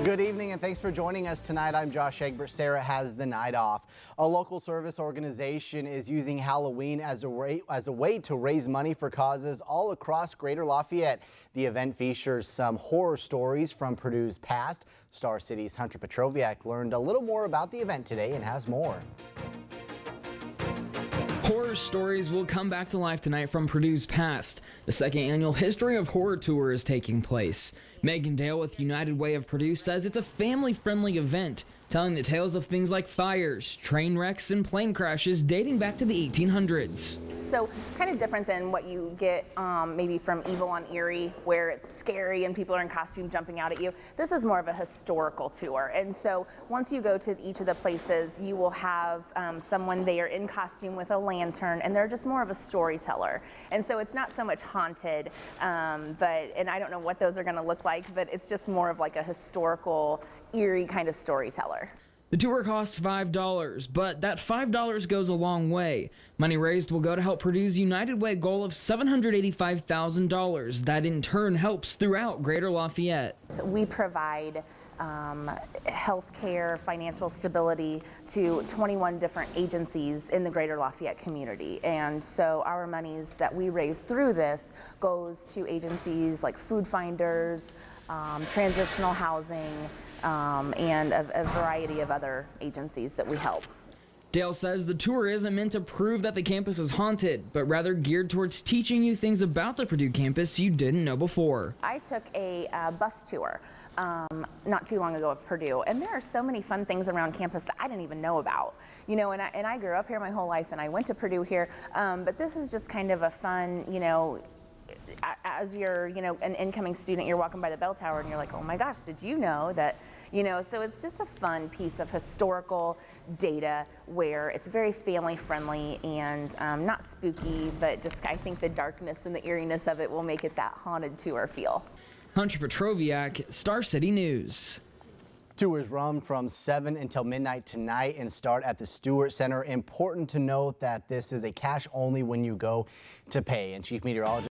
Good evening and thanks for joining us tonight. I'm Josh Egbert. Sarah has the night off. A local service organization is using Halloween as a way to raise money for causes all across Greater Lafayette. The event features some horror stories from Purdue's past. Star City's Hunter Petroviak learned a little more about the event today and has more. Horror stories will come back to life tonight from Purdue's past. The second annual History of Horror Tour is taking place. Megan Dale with United Way of Purdue says it's a family-friendly event, telling the tales of things like fires, train wrecks, and plane crashes dating back to the 1800s. So kind of different than what you get maybe from Evil on Erie, where it's scary and people are in costume jumping out at you. This is more of a historical tour. And so once you go to each of the places, you will have someone there in costume with a lantern, and they're just more of a storyteller. And so it's not so much haunted, and I don't know what those are going to look like, but it's just more of like a historical, eerie kind of storyteller. The tour costs $5, but that $5 goes a long way. Money raised will go to help Purdue's United Way goal of $785,000. That in turn helps throughout Greater Lafayette. So we provide health care, financial stability to 21 different agencies in the Greater Lafayette community. And so our monies that we raise through this goes to agencies like Food Finders, transitional housing, and a variety of other agencies that we help. Dale says the tour isn't meant to prove that the campus is haunted, but rather geared towards teaching you things about the Purdue campus you didn't know before. I took a bus tour not too long ago of Purdue, and there are so many fun things around campus that I didn't even know about. You know, and I grew up here my whole life, and I went to Purdue here, but this is just kind of a fun, you know, as you're, you know, an incoming student, you're walking by the bell tower and you're like, oh my gosh, did you know that, you know, so it's just a fun piece of historical data where it's very family friendly and not spooky, but just I think the darkness and the eeriness of it will make it that haunted tour feel. Hunter Petroviak, Star City News. Tours run from 7 until midnight tonight and start at the Stewart Center. Important to note that this is a cash only when you go to pay. And Chief Meteorologist